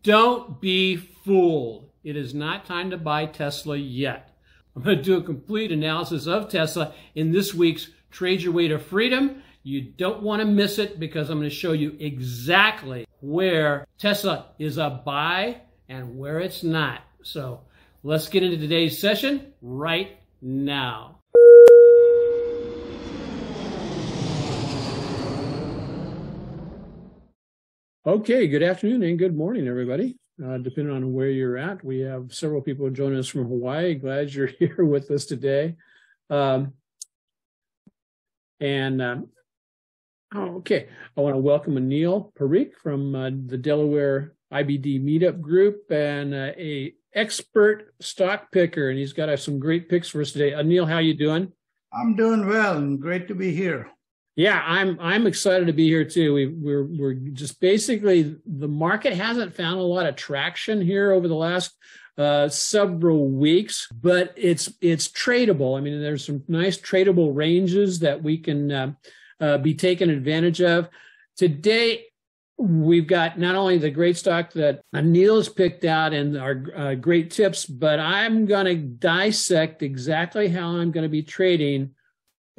Don't be fooled. It is not time to buy Tesla yet. I'm going to do a complete analysis of Tesla in this week's Trade Your Way to Freedom. You don't want to miss it because I'm going to show you exactly where Tesla is a buy and where it's not. So let's get into today's session right now. Okay, good afternoon and good morning, everybody. Depending on where you're at, we have several people joining us from Hawaii. Glad you're here with us today. Okay, I want to welcome Anil Parikh from the Delaware IBD Meetup Group and a expert stock picker, and he's got some great picks for us today. Anil, how you doing? I'm doing well, and great to be here. Yeah, I'm excited to be here too. We're just basically, the market hasn't found a lot of traction here over the last several weeks, but it's tradable. I mean, there's some nice tradable ranges that we can be taken advantage of. Today, we've got not only the great stock that Anil has picked out and our great tips, but I'm going to dissect exactly how I'm going to be trading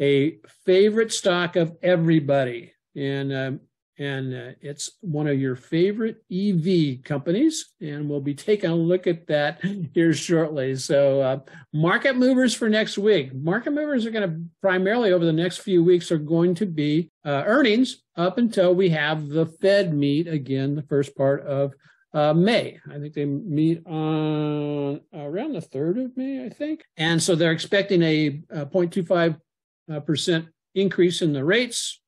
a favorite stock of everybody, and it's one of your favorite EV companies, and we'll be taking a look at that here shortly. So market movers for next week. Market movers are going to primarily over the next few weeks are going to be earnings up until we have the Fed meet again the first part of May. I think they meet on around the 3rd of May, I think. And so they're expecting a 0.25% increase in the rates,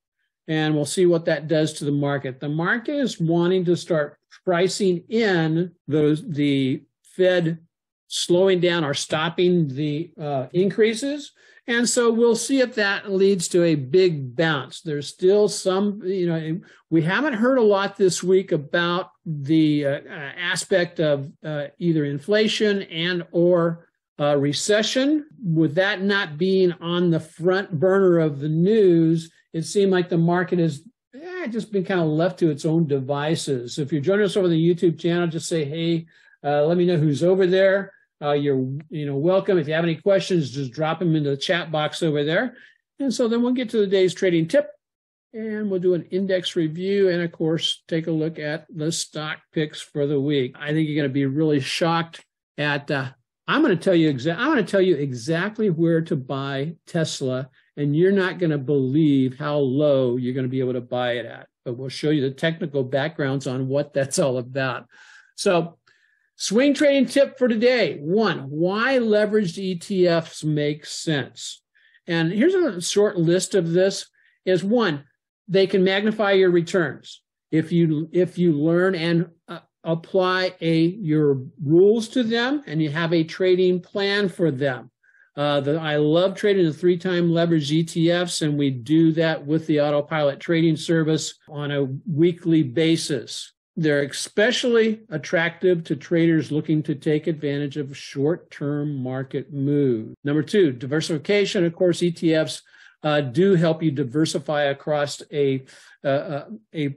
and we'll see what that does to the market. The market is wanting to start pricing in the Fed slowing down or stopping the increases, and so we'll see if that leads to a big bounce. There's still some, we haven't heard a lot this week about the aspect of either inflation and or recession. With that not being on the front burner of the news, it seemed like the market has just been kind of left to its own devices. So if you're joining us over the YouTube channel, just say, hey, let me know who's over there. You're welcome. If you have any questions, just drop them into the chat box over there. And so then we'll get to the day's trading tip, and we'll do an index review and, of course, take a look at the stock picks for the week. I think you're going to be really shocked at I'm going to tell you exactly where to buy Tesla, and you're not going to believe how low you're going to be able to buy it at. But we'll show you the technical backgrounds on what that's all about. So, swing trading tip for today. 1, why leveraged ETFs make sense. And here's a short list of this. Is 1, they can magnify your returns. If you learn and apply your rules to them, and you have a trading plan for them. I love trading the 3-time leveraged ETFs, and we do that with the AutoPilot trading service on a weekly basis. They're especially attractive to traders looking to take advantage of short-term market moves. Number 2, diversification. Of course, ETFs do help you diversify across a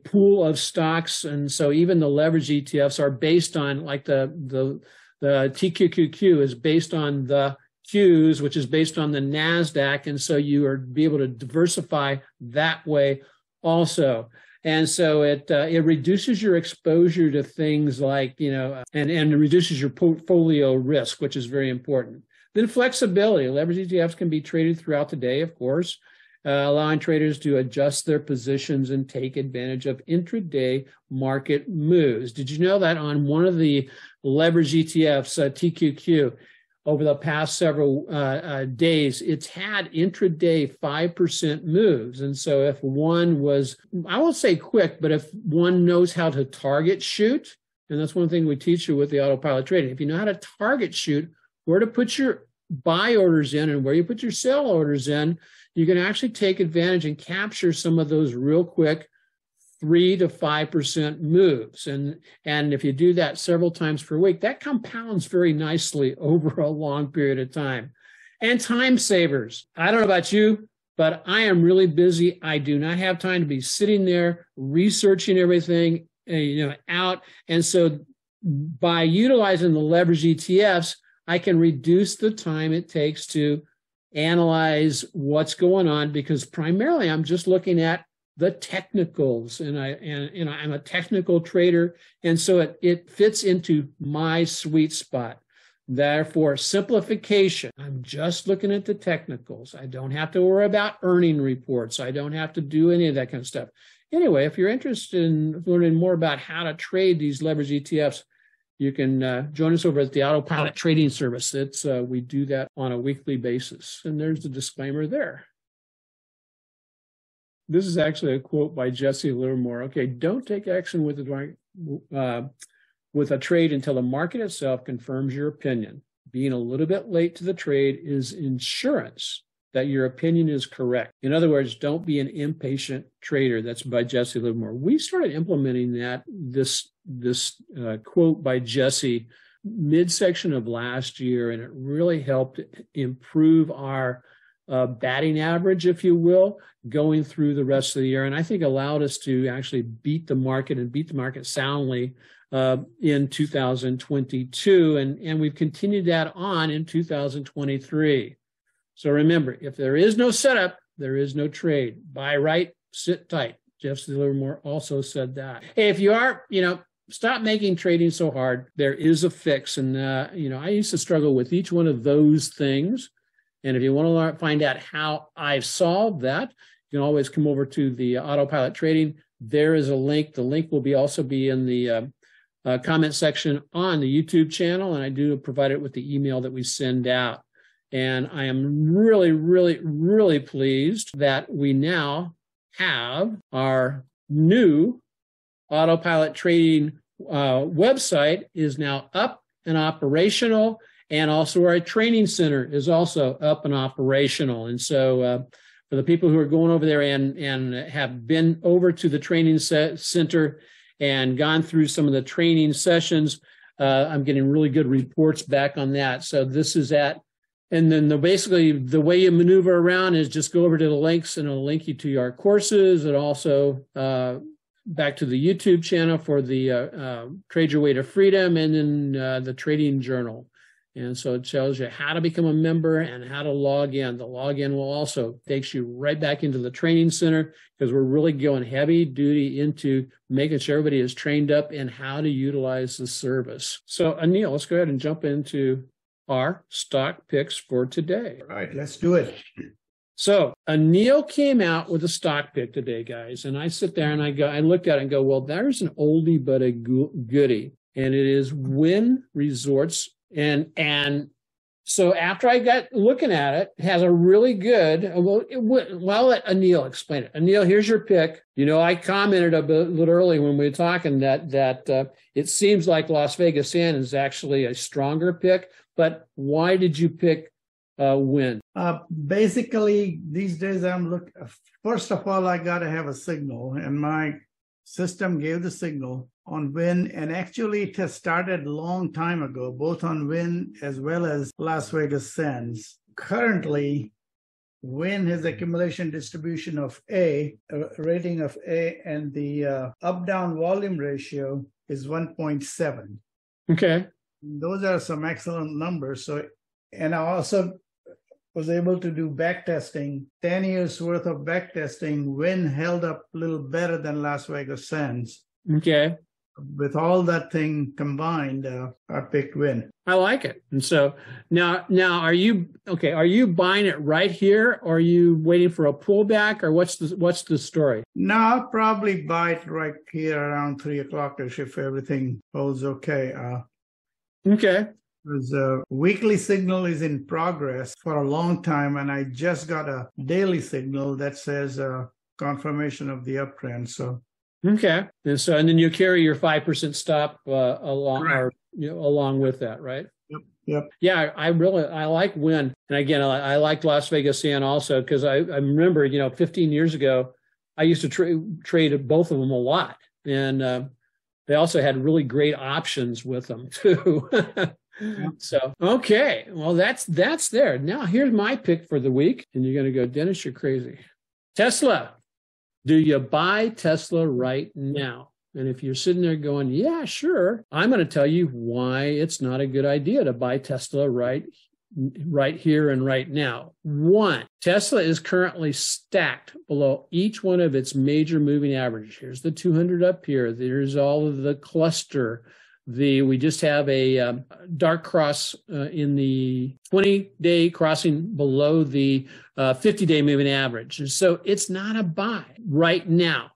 pool of stocks, and so even the leverage ETFs are based on, like the TQQQ is based on the Qs, which is based on the NASDAQ, and so you are be able to diversify that way also. And so it reduces your exposure to things like, and reduces your portfolio risk, which is very important. Then flexibility. Leverage ETFs can be traded throughout the day, of course, allowing traders to adjust their positions and take advantage of intraday market moves. Did you know that on one of the leverage ETFs, TQQ, over the past several days, it's had intraday 5% moves. And so if one was, I won't say quick, but if one knows how to target shoot, and that's one thing we teach you with the AutoPilot trading, if you know how to target shoot, where to put your buy orders in and where you put your sell orders in, you can actually take advantage and capture some of those real quick 3 to 5% moves. And if you do that several times per week, that compounds very nicely over a long period of time. And time savers. I don't know about you, but I am really busy. I do not have time to be sitting there researching everything out. And so by utilizing the leveraged ETFs, I can reduce the time it takes to analyze what's going on, because primarily I'm just looking at the technicals, and I'm a technical trader, and so it fits into my sweet spot. Therefore, simplification. I'm just looking at the technicals. I don't have to worry about earning reports. I don't have to do any of that kind of stuff. Anyway, if you're interested in learning more about how to trade these leveraged ETFs, you can join us over at the AutoPilot trading service. We do that on a weekly basis. And there's the disclaimer there. This is actually a quote by Jesse Livermore. Okay, don't take action with a trade until the market itself confirms your opinion. Being a little bit late to the trade is insurance that your opinion is correct. In other words, don't be an impatient trader. That's by Jesse Livermore. We started implementing this quote by Jesse midsection of last year, and it really helped improve our batting average, if you will, going through the rest of the year. And I think allowed us to actually beat the market soundly in 2022. And we've continued that on in 2023. So remember, if there is no setup, there is no trade. Buy right, sit tight. Jeff Livermore also said that. Hey, if you are, stop making trading so hard. There is a fix. And, I used to struggle with each one of those things. And if you want to find out how I've solved that, you can always come over to the AutoPilot Trading. There is a link. The link will also be in the comment section on the YouTube channel, and I do provide it with the email that we send out. And I am really, really, really pleased that we now have our new AutoPilot Trading website is now up and operational. And also our training center is also up and operational. And so for the people who are going over there and have been over to the training center and gone through some of the training sessions, I'm getting really good reports back on that. So this is and then basically the way you maneuver around is just go over to the links, and it'll link you to our courses, and also back to the YouTube channel for the Trade Your Way to Freedom, and then the Trading Journal. And so it tells you how to become a member and how to log in. The login will also takes you right back into the training center, because we're really going heavy duty into making sure everybody is trained up in how to utilize the service. So Anil, let's go ahead and jump into our stock picks for today. All right, let's do it. So Anil came out with a stock pick today, guys. And I sit there and I looked at it and go, well, there's an oldie but a goodie. And it is Wynn Resorts. And so after I got looking at it, it has a really good, well, I'll let Anil explain it. Anil, here's your pick. I commented a little early when we were talking that it seems like Las Vegas Sands is actually a stronger pick, but why did you pick Wynn? Basically, these days first of all, I got to have a signal, and my system gave the signal on Wynn, and actually it has started a long time ago, both on Wynn as well as Las Vegas Sands. Currently, Wynn has accumulation distribution of A, a rating of A, and the up-down volume ratio is 1.7. Okay. Those are some excellent numbers. So, and I also was able to do back testing, 10 years worth of back testing. Wynn held up a little better than Las Vegas Sands. Okay. With all that thing combined, I picked Wynn. I like it. And so now are you buying it right here, or are you waiting for a pullback, or what's the story? No, I'll probably buy it right here around 3:00 if everything holds okay. Okay. The weekly signal is in progress for a long time, and I just got a daily signal that says confirmation of the uptrend. So. Okay. And then you carry your 5% stop along with that, right? Yep. Yeah, I like Wynn. And again, I like Las Vegas Sands also, because I remember, 15 years ago, I used to trade both of them a lot. And they also had really great options with them too. So, okay. Well, that's there. Now here's my pick for the week. And you're going to go, Dennis, you're crazy. Tesla. Do you buy Tesla right now? And if you're sitting there going, yeah, sure, I'm going to tell you why it's not a good idea to buy Tesla right here and right now. One, Tesla is currently stacked below each one of its major moving averages. Here's the 200 up here. There's all of the cluster. We just have a dark cross in the 20-day crossing below the 50-day moving average. So it's not a buy right now.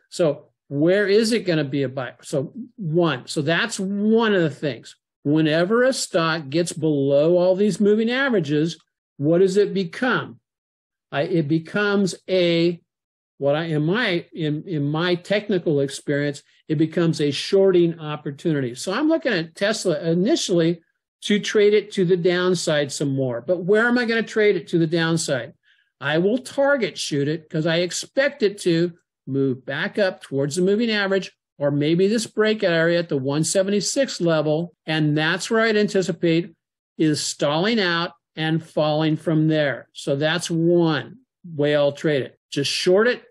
So where is it going to be a buy? So that's one of the things. Whenever a stock gets below all these moving averages, what does it become? It becomes in my technical experience, it becomes a shorting opportunity. So I'm looking at Tesla initially to trade it to the downside some more. But where am I going to trade it to the downside? I will target shoot it because I expect it to move back up towards the moving average, or maybe this breakout area at the 176 level. And that's where I'd anticipate is stalling out and falling from there. So that's one way I'll trade it. Just short it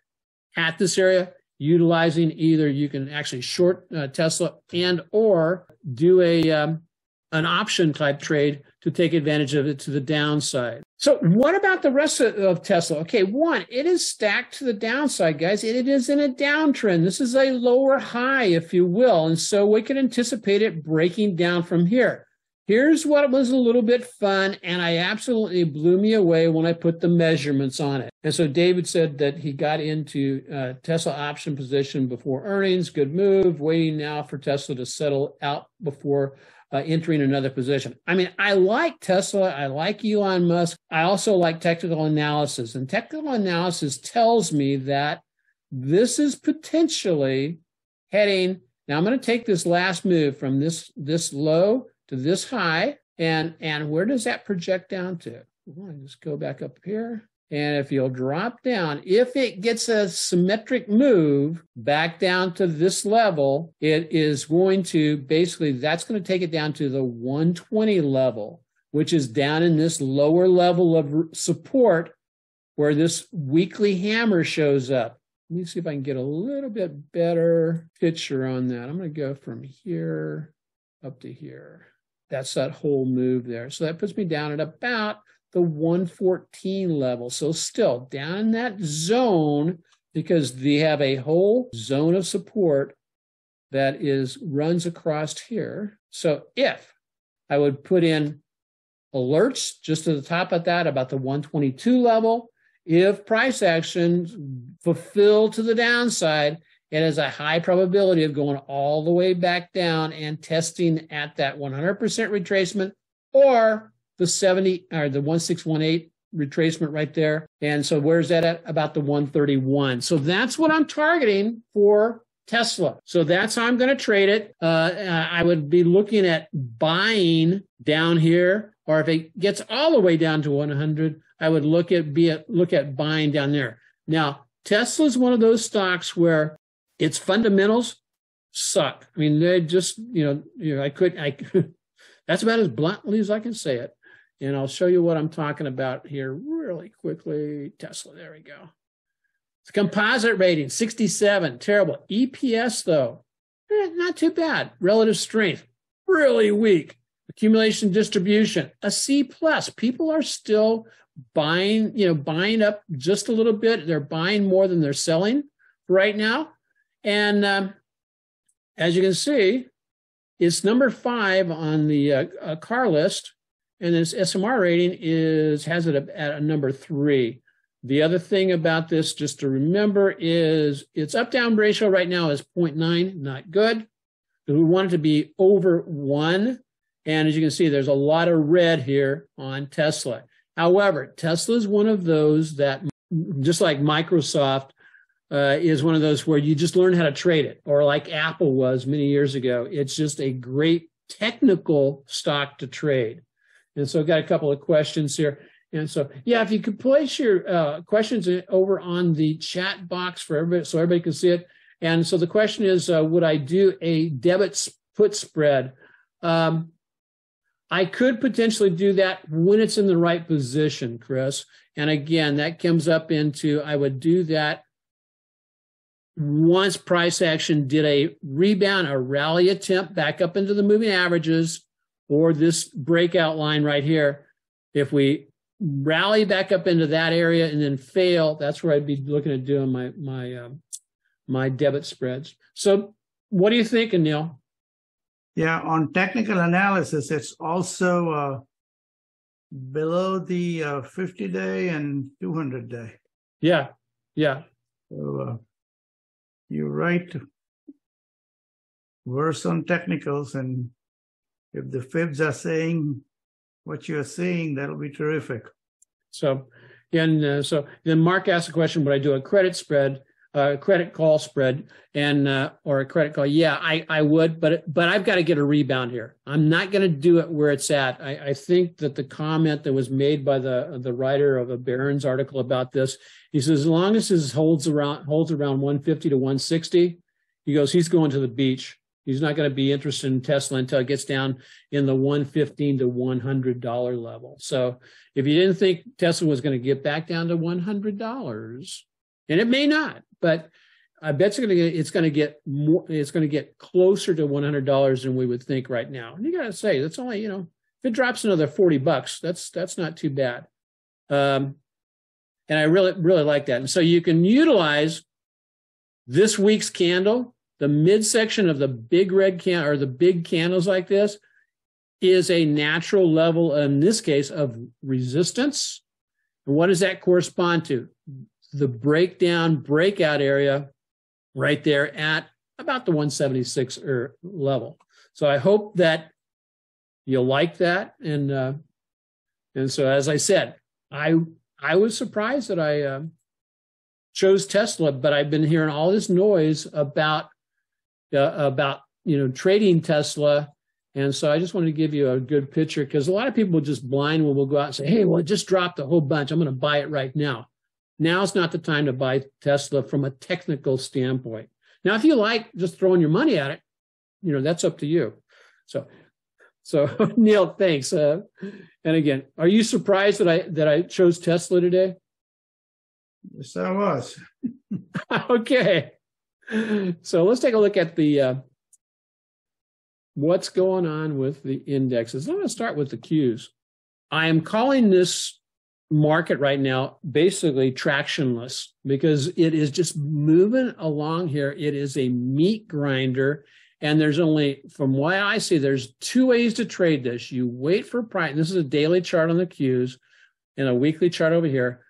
at this area, utilizing either you can actually short Tesla and or do an option type trade to take advantage of it to the downside. So what about the rest of Tesla? Okay, one, it is stacked to the downside, guys. It is in a downtrend. This is a lower high, if you will. And so we can anticipate it breaking down from here. Here's what was a little bit fun, and I absolutely blew me away when I put the measurements on it. And so David said that he got into Tesla option position before earnings. Good move. Waiting now for Tesla to settle out before entering another position. I mean, I like Tesla. I like Elon Musk. I also like technical analysis. And technical analysis tells me that this is potentially heading. Now, I'm going to take this last move from this low to this high. And where does that project down to? Just go back up here. And if you'll drop down, if it gets a symmetric move back down to this level, it is going to basically, that's going to take it down to the 120 level, which is down in this lower level of support where this weekly hammer shows up. Let me see if I can get a little bit better picture on that. I'm going to go from here up to here. That's that whole move there. So that puts me down at about the 114 level. So still down in that zone because they have a whole zone of support that runs across here. So if I would put in alerts just to the top of that, about the 122 level, if price actions fulfill to the downside, it has a high probability of going all the way back down and testing at that 100% retracement or the 70 or the 1618 retracement right there. And so where's that at? About the 131. So that's what I'm targeting for Tesla. So that's how I'm going to trade it. I would be looking at buying down here, or if it gets all the way down to 100, I would look at buying down there. Now, Tesla is one of those stocks where its fundamentals suck. I mean, they just, that's about as bluntly as I can say it. And I'll show you what I'm talking about here really quickly. Tesla, there we go. It's composite rating, 67, terrible. EPS, though, not too bad. Relative strength, really weak. Accumulation distribution, a C+. People are still buying up just a little bit. They're buying more than they're selling right now. And as you can see, it's number 5 on the car list. And this SMR rating has it at a number 3. The other thing about this, just to remember, is its up-down ratio right now is 0.9, not good. We want it to be over 1. And as you can see, there's a lot of red here on Tesla. However, Tesla is one of those that, just like Microsoft, is one of those where you just learn how to trade it, or like Apple was many years ago. It's just a great technical stock to trade. And so I've got a couple of questions here. And so, yeah, if you could place your questions over on the chat box for everybody, so everybody can see it. And so the question is, would I do a debit put spread? I could potentially do that when it's in the right position, Chris. And again, that comes up into, I would do that once price action did a rebound, a rally attempt back up into the moving averages, or this breakout line right here, if we rally back up into that area and then fail, that's where I'd be looking at doing my debit spreads. So what do you think, Anil? Yeah, on technical analysis, it's also below the 50-day and 200-day. Yeah, yeah. So you're right. Worse on technicals, and if the fibs are saying what you're seeing, that'll be terrific. So, so then Mark asked a question: would I do a credit spread, credit call spread, and or a credit call? Yeah, I would, but I've got to get a rebound here. I'm not going to do it where it's at. I think that the comment that was made by the writer of a Barron's article about this, he says, as long as his holds around 150 to 160, he goes, he's going to the beach. He's not going to be interested in Tesla until it gets down in the $115 to $100 level. So if you didn't think Tesla was going to get back down to $100, and it may not, but I bet it's going to get closer to $100 than we would think right now. And you got to say, that's only, if it drops another $40, that's not too bad. And I really, really like that. And so you can utilize this week's candle. The midsection of the big red candle, or the big candles like this, is a natural level, in this case, of resistance. And what does that correspond to? The breakout area right there at about the 176 level. So I hope that you'll like that. And so, as I said, I was surprised that I chose Tesla, but I've been hearing all this noise about trading Tesla, and so I just wanted to give you a good picture, because a lot of people just blind will go out and say, hey, well, it just dropped a whole bunch, I'm going to buy it right now. Now's not the time to buy Tesla from a technical standpoint. Now, if you like just throwing your money at it, that's up to you. So Neil, thanks. And again, are you surprised that I chose Tesla today? Yes, I was. Okay. So let's take a look at the what's going on with the indexes. I'm going to start with the Qs. I am calling this market right now basically tractionless, because it is just moving along here. It is a meat grinder, and there's only, from what I see, there's two ways to trade this. You wait for price. This is a daily chart on the Qs and a weekly chart over here.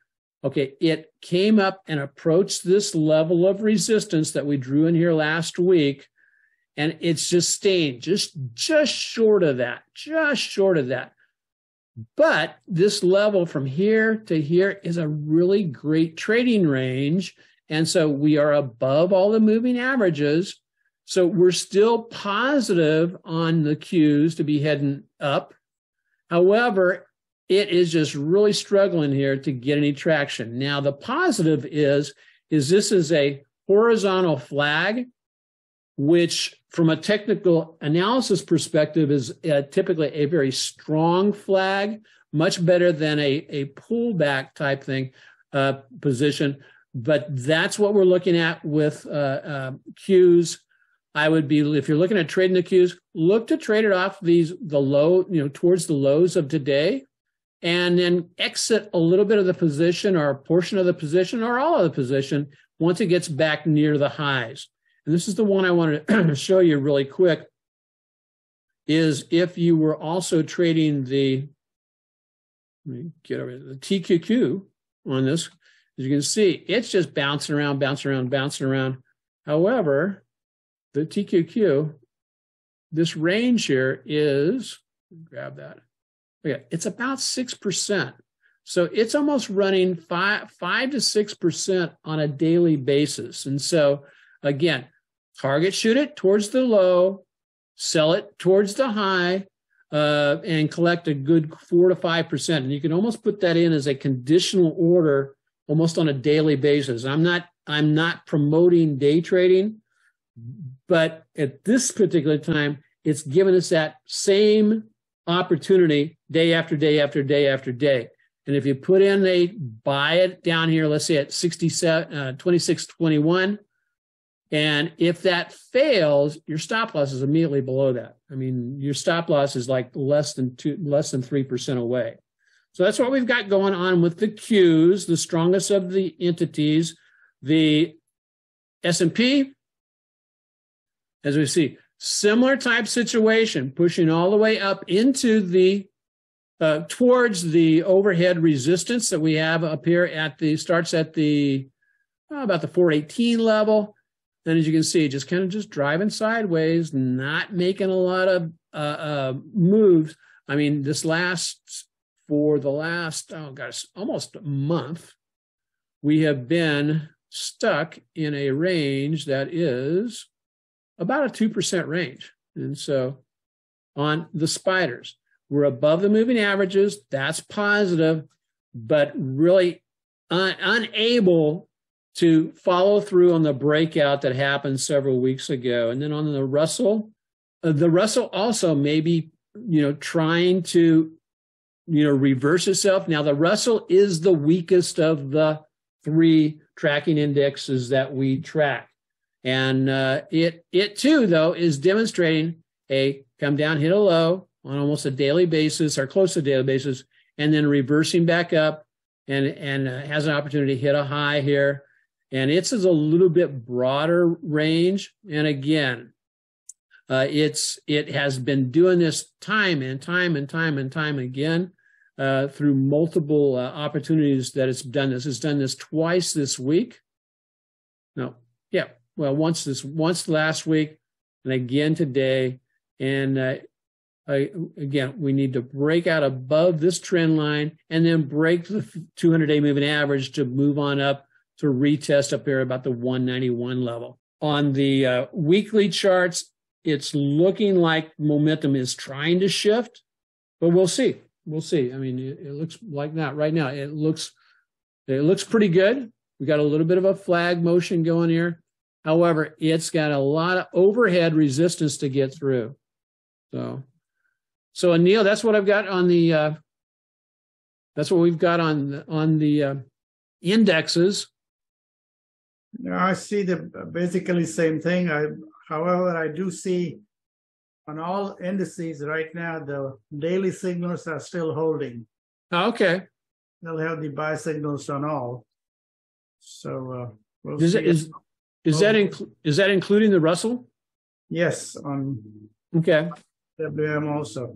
Okay, it came up and approached this level of resistance that we drew in here last week, and it's just staying just short of that, But this level from here to here is a really great trading range, and so we are above all the moving averages. So we're still positive on the Qs to be heading up. However, it is just really struggling here to get any traction. Now, the positive is this is a horizontal flag, which from a technical analysis perspective is typically a very strong flag, much better than a pullback type thing position. But that's what we're looking at with Qs. I would be, if you're looking at trading the Qs, look to trade it off the low, towards the lows of today, and then exit a little bit of the position, or a portion of the position, or all of the position once it gets back near the highs. And this is the one I wanted to show you really quick, is if you were also trading the TQQ on this, as you can see, it's just bouncing around. However, the TQQ, this range here is, grab that. Okay, it's about 6%. So it's almost running 5 to 6% on a daily basis. And so again, target shoot it towards the low, sell it towards the high, and collect a good 4 to 5%. And you can almost put that in as a conditional order almost on a daily basis. I'm not promoting day trading, but at this particular time, it's given us that same opportunity day after day after day after day. And if you put in buy it down here, let's say at 26.21, And if that fails, your stop loss is immediately below that. I mean, your stop loss is like less than 3% away. So that's what we've got going on with the Qs, the strongest of the entities. The S&P, as we see, similar type situation, pushing all the way up into the towards the overhead resistance that we have up here at the starts at the about the 418 level. And as you can see, just kind of just driving sideways, not making a lot of moves. I mean, for the last, oh gosh, almost a month, we have been stuck in a range that is about a 2% range. And so on the spiders, we're above the moving averages. That's positive, but really unable to follow through on the breakout that happened several weeks ago. And then on the Russell also may be, trying to, reverse itself. Now, the Russell is the weakest of the three tracking indexes that we track. And it too, though, is demonstrating a come down, hit a low on almost a daily basis or close to a daily basis, and then reversing back up and has an opportunity to hit a high here. And it's a little bit broader range. And again, it has been doing this time and time again through multiple opportunities that it's done this. It's done this twice this week. Once last week and again today. And again, we need to break out above this trend line and then break the 200-day moving average to move on up to retest up here about the 191 level. On the weekly charts, it's looking like momentum is trying to shift, but we'll see. We'll see. I mean, it looks like that right now. It looks pretty good. We got a little bit of a flag motion going here. However, it's got a lot of overhead resistance to get through. So Anil, that's what I've got on the. That's what we've got on the indexes. I see basically same thing. However, I do see on all indices right now, the daily signals are still holding. Oh, okay. They'll have the buy signals on all. So we'll is see. Is that including the Russell? Yes, on okay. IWM also.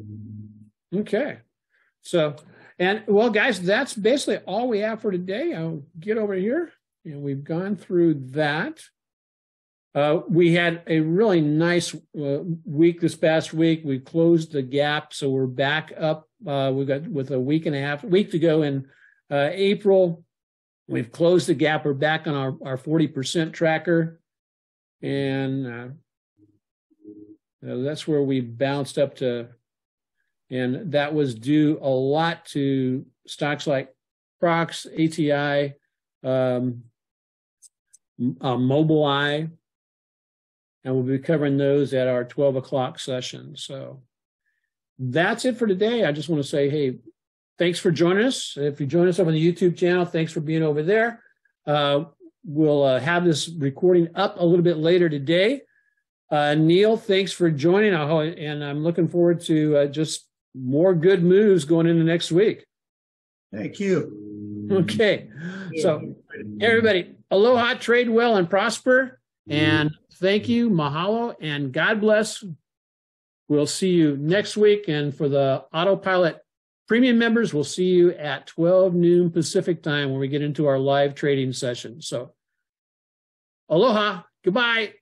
Okay. So, and well, guys, that's basically all we have for today. I'll get over here. And we've gone through that. We had a really nice week this past week. We closed the gap, so we're back up. We've got with a week to go in April. We've closed the gap. We're back on our 40% tracker. And that's where we bounced up to. And that was due a lot to stocks like Crocs, ATI, Mobileye, and we'll be covering those at our 12 o'clock session. So that's it for today. I just want to say, hey, thanks for joining us. If you join us over on the YouTube channel, thanks for being over there. We'll have this recording up a little bit later today. Neil, thanks for joining, and I'm looking forward to just more good moves going into next week. Thank you. Okay. So everybody, aloha, trade well, and prosper. And thank you, mahalo, and God bless. We'll see you next week. And for the AutoPilot Premium members, we'll see you at 12 noon Pacific time when we get into our live trading session. So aloha, goodbye.